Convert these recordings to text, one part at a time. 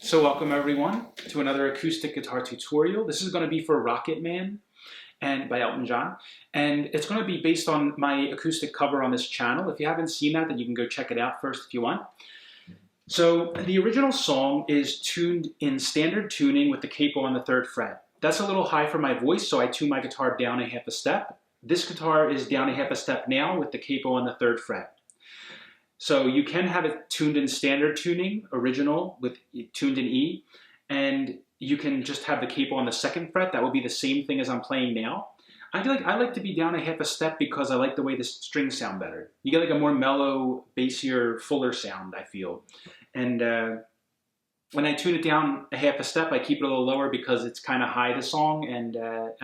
So welcome everyone to another acoustic guitar tutorial. This is going to be for Rocket Man and by Elton John, and it's going to be based on my acoustic cover on this channel. If you haven't seen that, then you can go check it out first if you want. So the original song is tuned in standard tuning with the capo on the 3rd fret. That's a little high for my voice, so I tune my guitar down a half a step. This guitar is down a half a step now with the capo on the 3rd fret. So you can have it tuned in standard tuning, original, with tuned in E, and you can just have the capo on the 2nd fret. That will be the same thing as I'm playing now. I like to be down a half a step because I like the way the strings sound better. You get like a more mellow, bassier, fuller sound, I feel. And when I tune it down a half a step, I keep it a little lower because it's kind of high, the song, and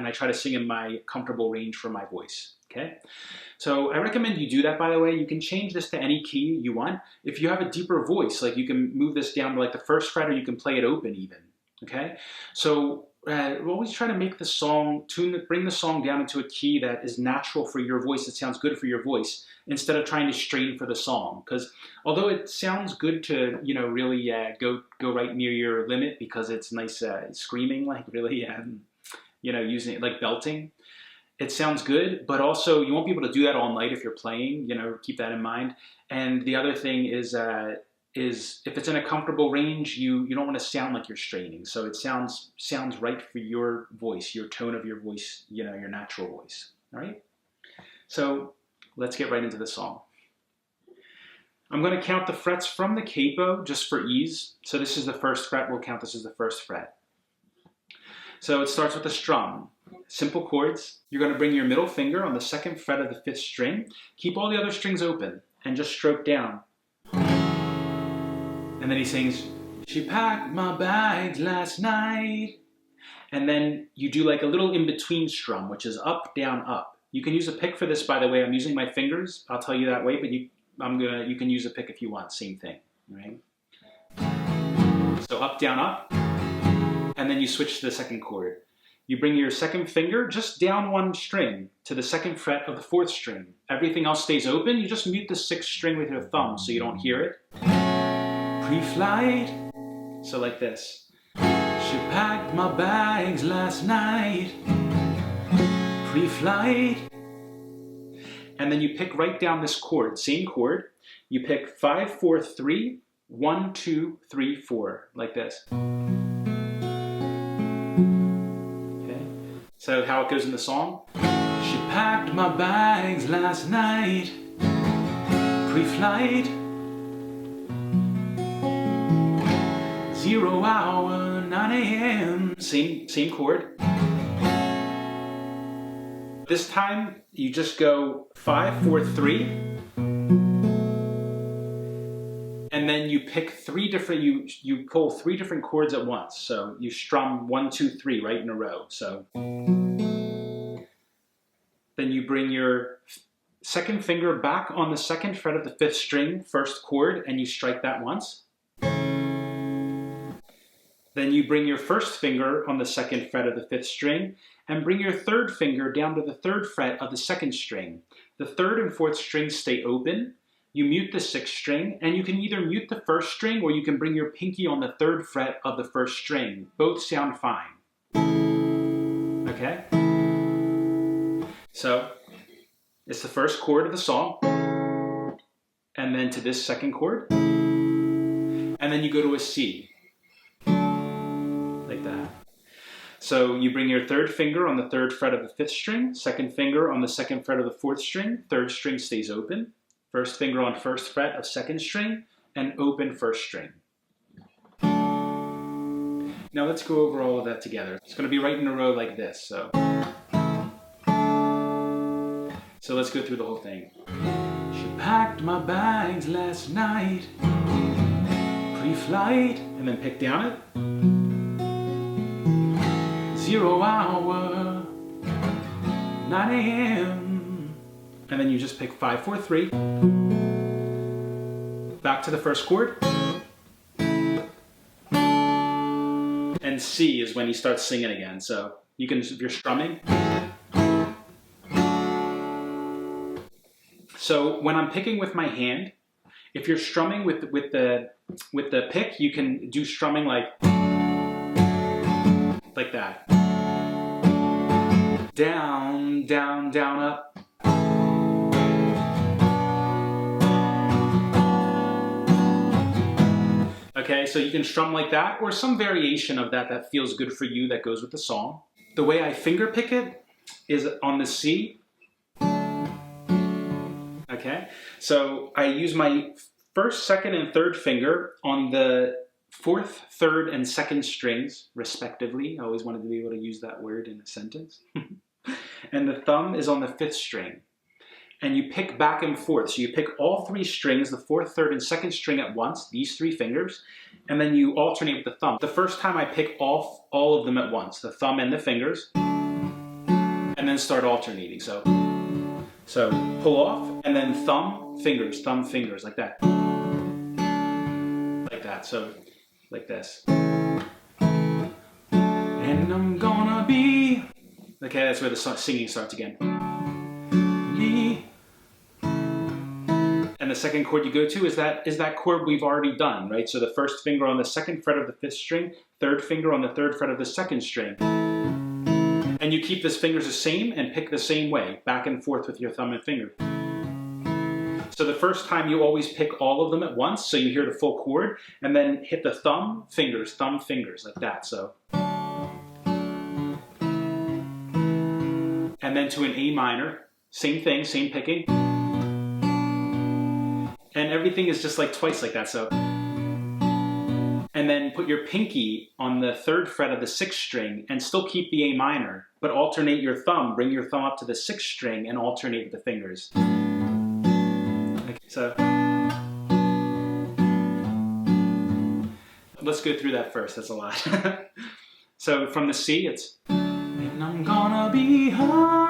I try to sing in my comfortable range for my voice. Okay, so I recommend you do that, by the way. You can change this to any key you want. If you have a deeper voice, like you can move this down to like the 1st fret, or you can play it open even, okay? So we always try to make the song, bring the song down into a key that is natural for your voice, that sounds good for your voice, instead of trying to strain for the song. Because although it sounds good to, you know, really go right near your limit because it's nice screaming, like really, you know, using it like belting, it sounds good, but also you won't be able to do that all night if you're playing, you know, keep that in mind. And the other thing is if it's in a comfortable range, you don't want to sound like you're straining. So it sounds right for your voice, your tone of your voice, you know, your natural voice, all right? So let's get right into the song. I'm going to count the frets from the capo just for ease. So this is the 1st fret, we'll count this as the 1st fret. So it starts with a strum. Simple chords. You're going to bring your middle finger on the 2nd fret of the 5th string. Keep all the other strings open and just stroke down. And then he sings, "She packed my bags last night." And then you do like a little in-between strum, which is up, down, up. You can use a pick for this, by the way. I'm using my fingers. I'll tell you that way, but you can use a pick if you want. Same thing, right? So up, down, up. And then you switch to the 2nd chord. You bring your 2nd finger just down 1 string to the 2nd fret of the 4th string. Everything else stays open. You just mute the 6th string with your thumb so you don't hear it. Pre-flight. So like this. She packed my bags last night. Pre-flight. And then you pick right down this chord, same chord. You pick 5, 4, 3, 1, 2, 3, 4, like this. So how it goes in the song. She packed my bags last night, pre-flight, 0 hour, 9 a.m. Same chord. This time you just go 5, 4, 3. And then you pick 3 different, you pull 3 different chords at once. So you strum 1, 2, 3 right in a row. So then you bring your 2nd finger back on the 2nd fret of the 5th string, 1st chord, and you strike that once. Then you bring your 1st finger on the 2nd fret of the 5th string and bring your 3rd finger down to the 3rd fret of the 2nd string. The 3rd and 4th strings stay open. You mute the 6th string, and you can either mute the 1st string or you can bring your pinky on the 3rd fret of the 1st string. Both sound fine. Okay? So, it's the 1st chord of the song, and then to this 2nd chord, and then you go to a C, like that. So you bring your 3rd finger on the 3rd fret of the 5th string, 2nd finger on the 2nd fret of the 4th string, 3rd string stays open, 1st finger on 1st fret of 2nd string, and open 1st string. Now let's go over all of that together. It's going to be right in a row like this. So let's go through the whole thing. She packed my bags last night, pre-flight, and then pick down it. 0 hour, 9 a.m. And then you just pick 5, 4, 3. Back to the 1st chord. And C is when you start singing again. So you can, if you're strumming. So when I'm picking with my hand, If you're strumming with the pick, you can do strumming like that. Down, down, down, up. Okay, so you can strum like that, or some variation of that that feels good for you that goes with the song. The way I finger pick it is on the C. Okay, so I use my first, second, and third finger on the fourth, third, and second strings, respectively. I always wanted to be able to use that word in a sentence. And the thumb is on the fifth string. And you pick back and forth. So you pick all three strings, the fourth, third, and second string at once, these three fingers, and then you alternate with the thumb. The first time I pick all of them at once, the thumb and the fingers, and then start alternating. So pull off, and then thumb, fingers, like that. Like that, so like this. And I'm gonna be... Okay, that's where the singing starts again. Me. And the second chord you go to is that chord we've already done, right? So the first finger on the second fret of the fifth string, third finger on the third fret of the second string. And you keep these fingers the same and pick the same way, back and forth with your thumb and finger. So the first time you always pick all of them at once, so you hear the full chord, and then hit the thumb, fingers, like that, so. And then to an A minor, same thing, same picking. And everything is just like twice like that, so. And then put your pinky on the third fret of the sixth string and still keep the A minor, but alternate your thumb, bring your thumb up to the sixth string and alternate the fingers. Okay, so. Let's go through that first, that's a lot. So from the C, it's, and I'm gonna be high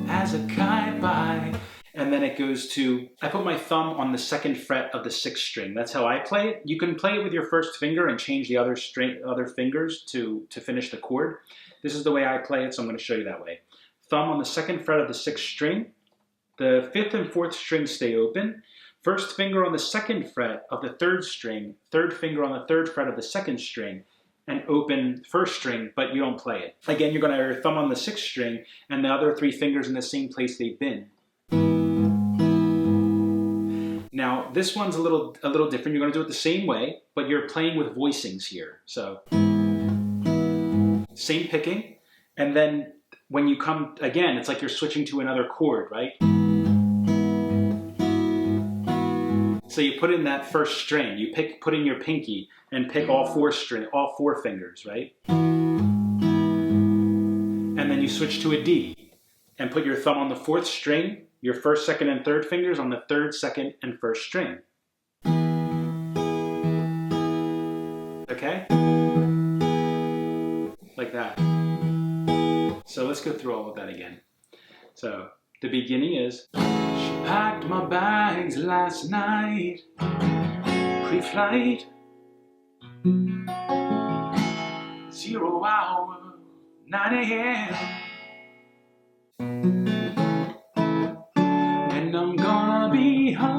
as a kite by. And then it goes to, I put my thumb on the second fret of the sixth string. That's how I play it. You can play it with your first finger and change the other fingers to finish the chord. This is the way I play it, so I'm going to show you that way. Thumb on the second fret of the sixth string. The fifth and fourth strings stay open. First finger on the second fret of the third string. Third finger on the third fret of the second string. And open first string, but you don't play it. Again, you're going to have your thumb on the sixth string and the other three fingers in the same place they've been. Now, this one's a little different. You're going to do it the same way, but you're playing with voicings here. So, same picking, and then when you come again, it's like you're switching to another chord, right? So you put in that first string. You put in your pinky and pick all four fingers, right? And then you switch to a D and put your thumb on the fourth string. Your first, second, and third fingers on the third, second, and first string. Okay? Like that. So let's go through all of that again. So the beginning is, she packed my bags last night, pre-flight, 0 hour, 9 a.m. And I'm gonna be high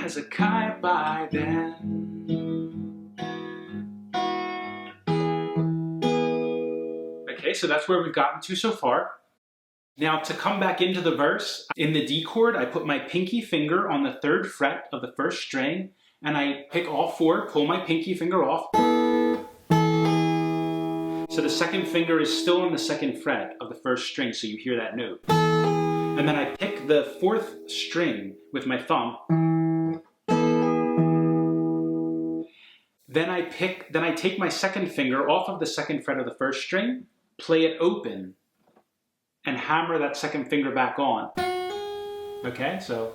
as a kite by then. Okay, so that's where we've gotten to so far. Now to come back into the verse, in the D chord, I put my pinky finger on the third fret of the first string, and I pick all four, pull my pinky finger off. So the second finger is still on the second fret of the first string, so you hear that note. And then I pick the fourth string with my thumb. Then I take my second finger off of the second fret of the first string, play it open, and hammer that second finger back on. Okay, so.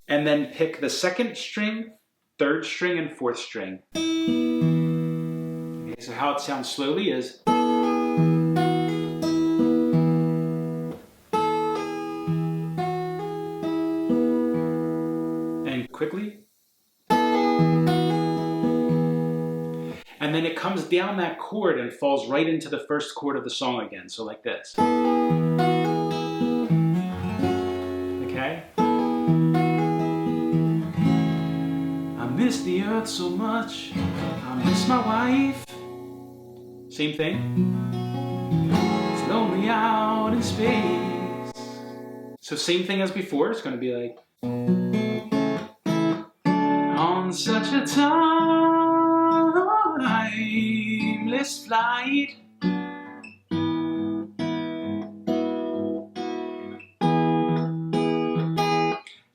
And then pick the second string, third string, and fourth string. Okay, so how it sounds slowly is. And quickly. And then it comes down that chord and falls right into the first chord of the song again, so like this. Okay? I miss the earth so much, I miss my wife. Same thing. It's lonely out in space. So same thing as before, it's going to be like, on such a timeless flight.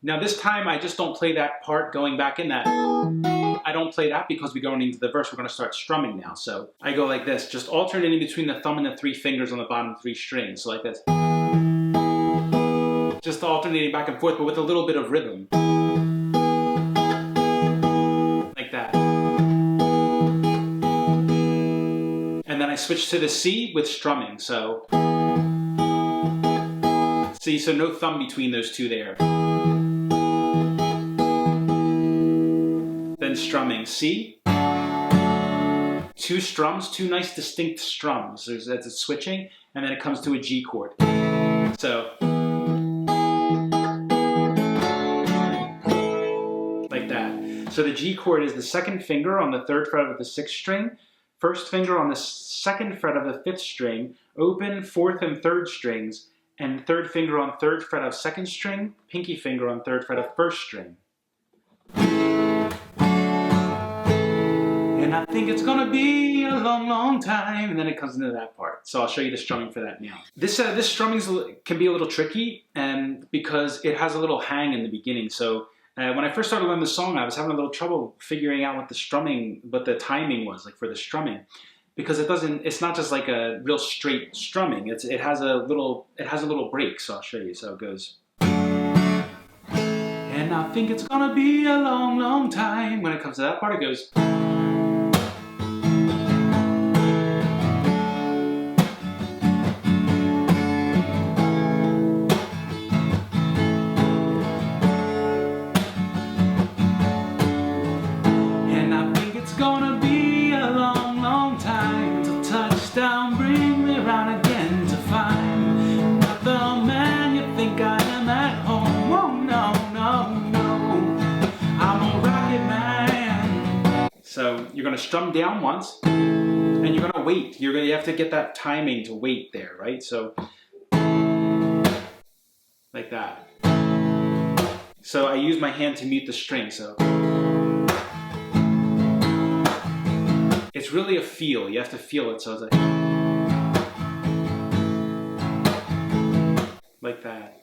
Now this time I just don't play that part going back in that. I don't play that because we're going into the verse. We're going to start strumming now. So I go like this, just alternating between the thumb and the 3 fingers on the bottom 3 strings. So like this. Just alternating back and forth, but with a little bit of rhythm. Like that. And then I switch to the C with strumming. So see, so no thumb between those two there. Then strumming C. 2 strums, 2 nice distinct strums. That's a switching, and then it comes to a G chord. So like that. So the G chord is the 2nd finger on the 3rd fret of the 6th string, 1st finger on the 2nd fret of the 5th string, open 4th and 3rd strings, and 3rd finger on 3rd fret of 2nd string, pinky finger on 3rd fret of 1st string. And I think it's gonna be a long, long time, and then it comes into that part. So I'll show you the strumming for that now. This strumming can be a little tricky, and because it has a little hang in the beginning. So when I first started learning the song, I was having a little trouble figuring out what the timing was like for the strumming, because it's not just like a real straight strumming. It has a little break. So I'll show you. So it goes. And I think it's gonna be a long, long time. When it comes to that part, it goes. So you're going to strum down once, and you're going to wait. You have to get that timing to wait there, right? So like that. So I use my hand to mute the string. So it's really a feel. You have to feel it. So it's like that.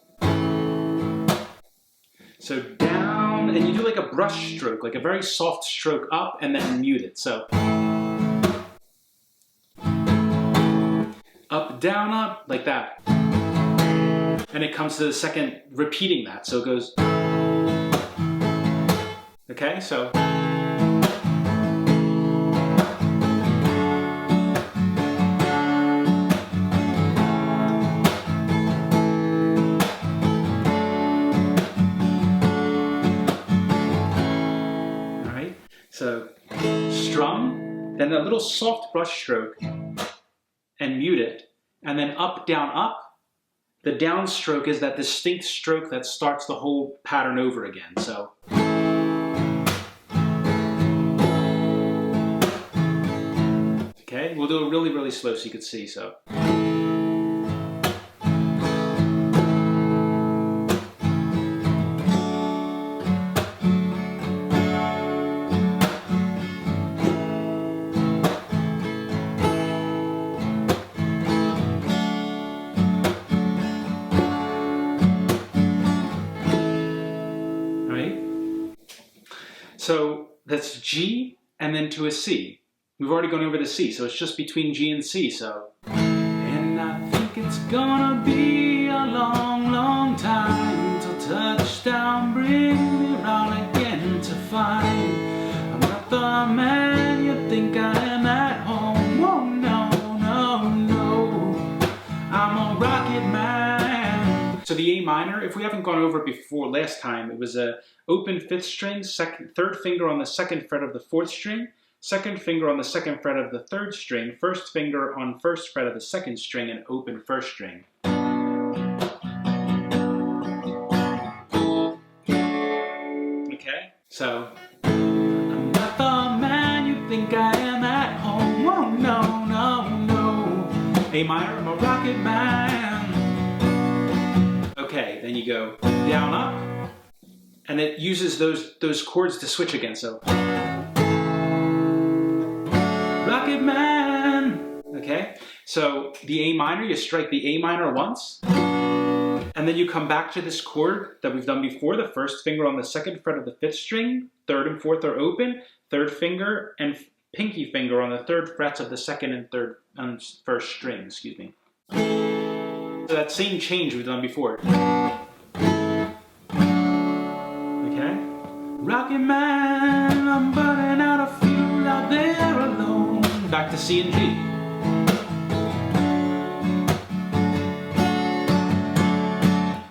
So down, and you do like a brush stroke, like a very soft stroke up, and then mute it. So up, down, up, like that. And it comes to the second, repeating that. So it goes, okay, so. So strum, then a little soft brush stroke, and mute it, and then up, down, up. The down stroke is that distinct stroke that starts the whole pattern over again. So okay, we'll do it really, really slow so you can see. So. So that's G and then to a C. We've already gone over the C, so it's just between G and C. So, and I think it's gonna be a long, long time till touchdown bring me round again to find I'm not the man you think I am at home. Oh no, no, no, I'm a rocket man. So the A minor, if we haven't gone over it before last time, it was a open 5th string, 3rd finger on the 2nd fret of the 4th string, second finger on the second fret of the third string, first finger on first fret of the second string, and open first string. Okay, so I'm not the man you think I am at home. Oh no, no, no. A minor, I'm a rocket man. Okay, then you go down, up, and it uses those chords to switch again. So rocket man. Okay, so the A minor, you strike the A minor once, and then you come back to this chord that we've done before. The first finger on the second fret of the fifth string, third and fourth are open, third finger and pinky finger on the third frets of the second and third and first string, excuse me. So that same change we've done before. Okay? Rocket man, I'm burning out a fuel out there alone. Back to C and G.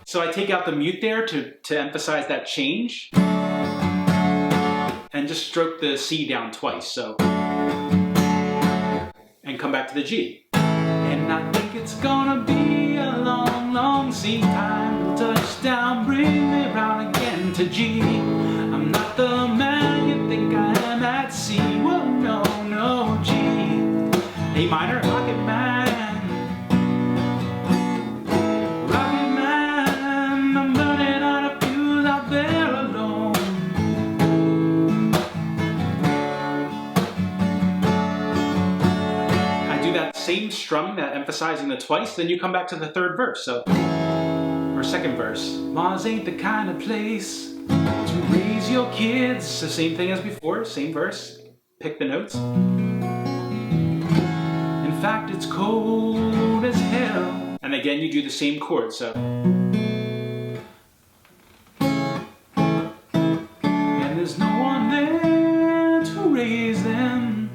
So I take out the mute there to emphasize that change. And just stroke the C down twice, so. And come back to the G. And I think it's gonna be a long, long C time. Touchdown, bring me round again to G. I'm not the man you think I am at C. Whoa, no, no, G. A minor, rocket man. Rocket man, I'm burning out of fuel out there alone. I do that same strum, that emphasizing the twice, then you come back to the third verse, so, or second verse. Mars ain't the kind of place to raise your kids. So same thing as before, same verse, pick the notes. In fact, it's cold as hell. And again, you do the same chord, so. And there's no one there to raise them.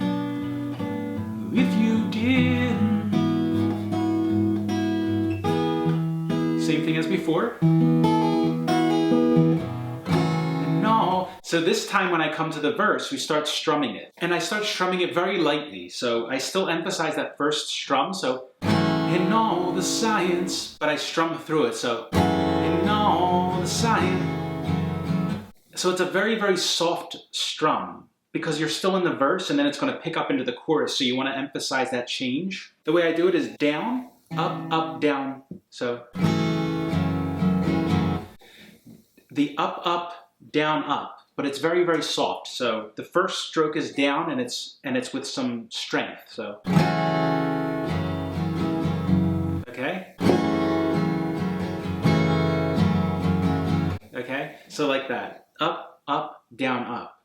If you did. Same thing as before. No. So this time when I come to the verse, we start strumming it. And I start strumming it very lightly. So I still emphasize that first strum. So, in all the science, but I strum through it. So, in all the science. So it's a very, very soft strum because you're still in the verse and then it's going to pick up into the chorus. So you want to emphasize that change. The way I do it is down, up, down. So the up, down, up. But it's very, very soft. So the first stroke is down and it's with some strength. So okay? Okay? So like that. Up, down, up.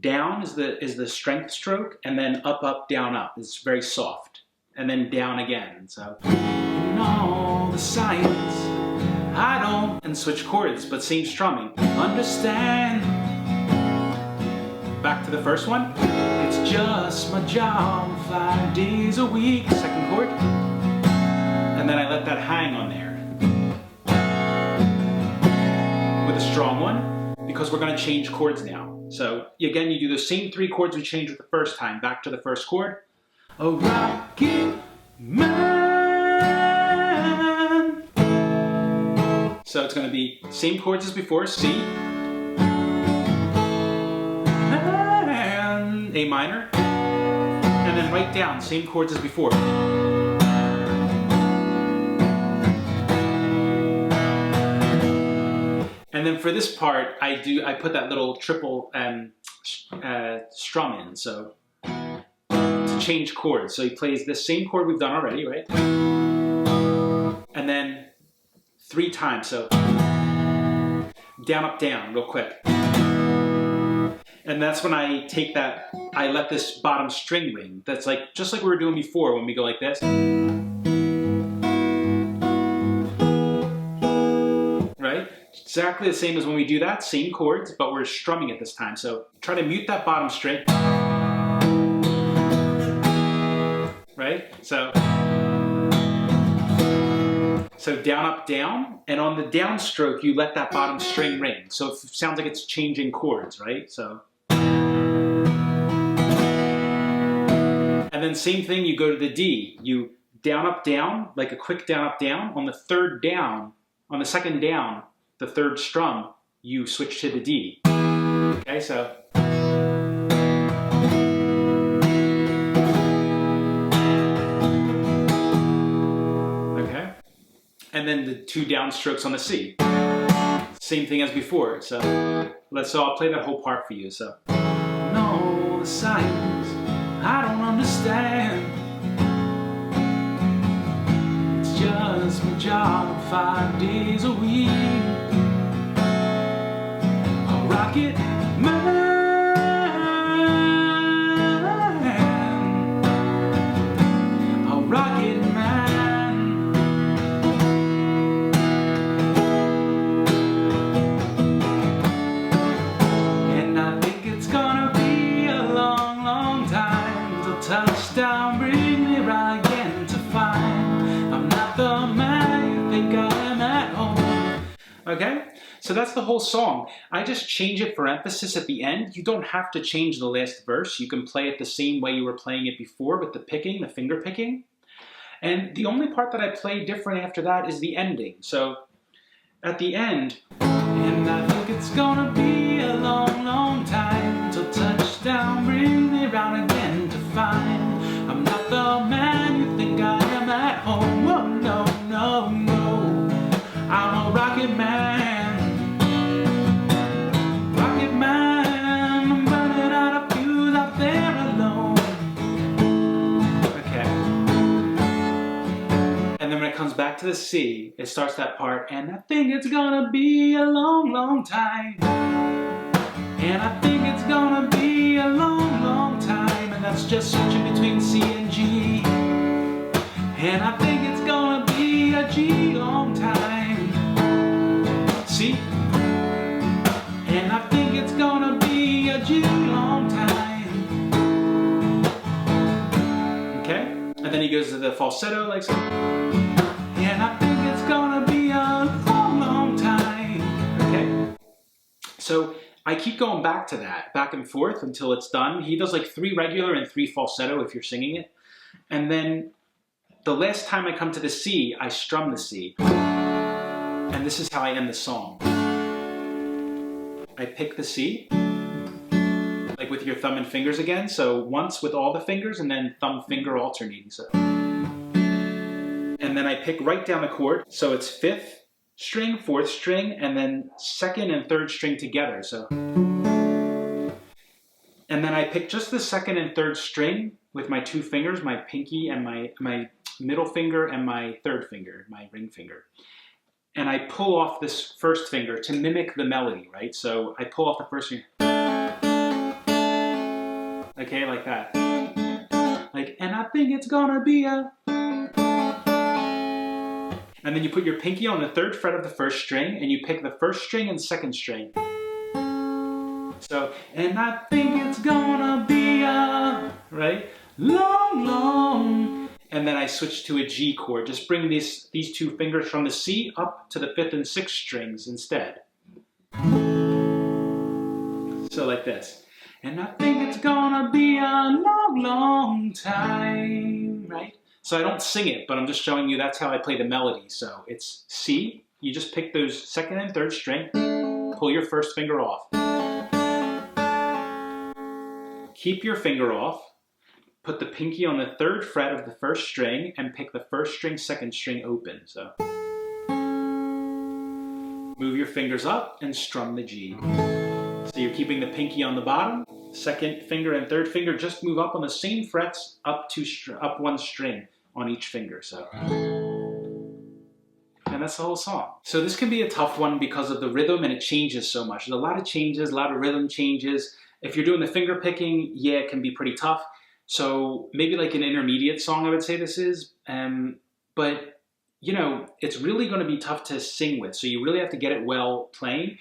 Down is the strength stroke, and then up, down, up. It's very soft. And then down again. So in all the science, I don't, and switch chords, but same strumming. Understand. Back to the first one. It's just my job 5 days a week. Second chord. And then I let that hang on there. With a strong one, because we're going to change chords now. So again, you do the same 3 chords we changed with the first time. Back to the first chord. A rocket man. So it's going to be same chords as before. C. And A minor. And then right down, same chords as before. And then for this part, I put that little triple strum in, so to change chords. So he plays this same chord we've done already, right? And then 3 times, so down, up, down, real quick. And that's when I take that, I let this bottom string ring. That's like, just like we were doing before when we go like this. Right? Exactly the same as when we do that, same chords, but we're strumming it this time. So try to mute that bottom string. Right? So down, up, down, and on the downstroke, you let that bottom string ring. So it sounds like it's changing chords, right? So And then same thing, you go to the D. You down, up, down, like a quick down, up, down. On the third down, on the second down, the third strum, you switch to the D. Okay, so. Okay. And then the two downstrokes on the C. Same thing as before. So I'll play that whole part for you. So. No, the signs I don't understand. It's just my job 5 days a week. A rocket man. A rocket man. And I think it's gonna be a long, long time till touchdown bring me right again to find I'm not the man you think I am at home. Okay? So that's the whole song. I just change it for emphasis at the end. You don't have to change the last verse. You can play it the same way you were playing it before with the picking, the finger picking. And the only part that I play different after that is the ending. So at the end, and I think it's gonna be a long, long time till touchdown bring me round again to find I'm not the man you think I am at home. Oh, no, no, no. I'm a rocket man. Rocket man, I'm running out of fuel out there alone. Okay. And then when it comes back to the C, it starts that part, and I think it's gonna be a long, long time. And I think it's gonna be a long, long time. And that's just switching between C and G. And I think it's gonna be a G long time. C. And I think it's gonna be a G long time. Okay? And then he goes to the falsetto like so. And I think it's gonna be a long, long time. Okay? So I keep going back to that, back and forth until it's done. He does like 3 regular and 3 falsetto if you're singing it. And then the last time I come to the C, I strum the C. And this is how I end the song. I pick the C, like with your thumb and fingers again. So once with all the fingers and then thumb finger alternating. So. And then I pick right down the chord. So it's 5th string, 4th string, and then 2nd and 3rd string together. So. And then I pick just the 2nd and 3rd string with my 2 fingers, my pinky and my middle finger and my 3rd finger, my ring finger. And I pull off this 1st finger to mimic the melody, right? So I pull off the 1st finger. Okay, like that. Like, and I think it's gonna be a... And then you put your pinky on the 3rd fret of the 1st string, and you pick the 1st string and 2nd string. So, and I think it's gonna be a... Right? Long, long... And then I switch to a G chord. Just bring these 2 fingers from the C up to the 5th and 6th strings instead. So like this. And I think it's gonna be a long, long time, right? So I don't sing it, but I'm just showing you that's how I play the melody. So it's C, you just pick those 2nd and 3rd string, pull your 1st finger off. Keep your finger off. Put the pinky on the 3rd fret of the 1st string and pick the 1st string, 2nd string open. So move your fingers up and strum the G. So you're keeping the pinky on the bottom, 2nd finger and 3rd finger just move up on the same frets, up 1 string on each finger. So, and that's the whole song. So this can be a tough one because of the rhythm and it changes so much. There's a lot of changes, a lot of rhythm changes. If you're doing the finger picking, yeah, it can be pretty tough. So maybe like an intermediate song, I would say this is. But, you know, it's really going to be tough to sing with. So you really have to get it well playing.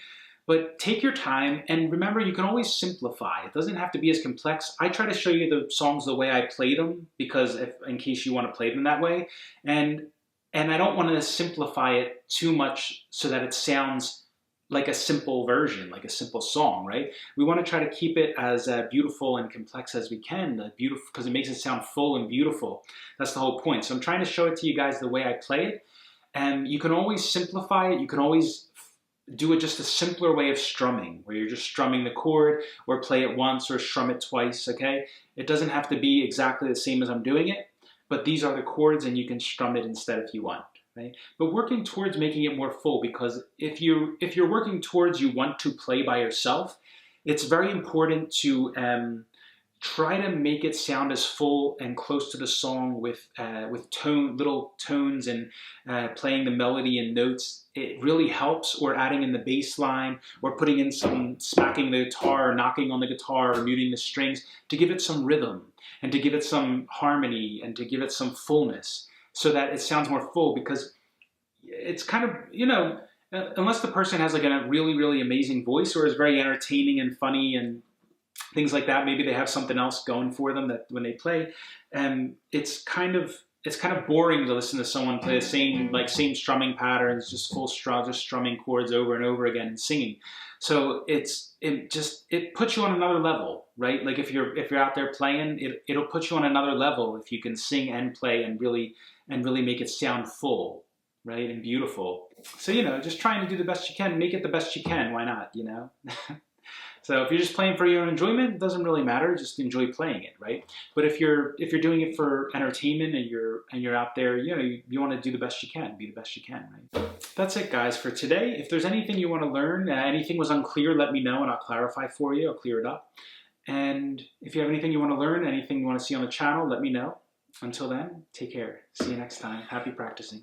But take your time, and remember, you can always simplify. It doesn't have to be as complex. I try to show you the songs the way I play them, because in case you want to play them that way. And I don't want to simplify it too much so that it sounds like a simple version, like a simple song, right? We want to try to keep it as beautiful and complex as we can, beautiful, because it makes it sound full and beautiful. That's the whole point. So I'm trying to show it to you guys the way I play it. And you can always simplify it. You can always do it just a simpler way of strumming, where you're just strumming the chord, or play it once or strum it twice, okay? It doesn't have to be exactly the same as I'm doing it, but these are the chords and you can strum it instead if you want. Right? But working towards making it more full, because if you're working towards you want to play by yourself, it's very important to try to make it sound as full and close to the song with little tones and playing the melody and notes. It really helps, or adding in the bass line, or putting in some smacking the guitar, or knocking on the guitar, or muting the strings to give it some rhythm and to give it some harmony and to give it some fullness, so that it sounds more full. Because it's kind of, unless the person has like a really, really amazing voice, or is very entertaining and funny and things like that, maybe they have something else going for them that when they play, it's kind of boring to listen to someone play the same strumming patterns, just just strumming chords over and over again and singing. So it puts you on another level, right? Like if you're out there playing, it'll put you on another level if you can sing and play and really make it sound full, right, and beautiful. So just trying to do the best you can, make it the best you can. Why not? So if you're just playing for your own enjoyment, it doesn't really matter. Just enjoy playing it, right? But if you're doing it for entertainment and you're out there, you want to do the best you can, be the best you can, right? That's it, guys, for today. If there's anything you want to learn, anything was unclear, let me know and I'll clarify for you. I'll clear it up. And if you have anything you want to learn, anything you want to see on the channel, let me know. Until then, take care. See you next time. Happy practicing.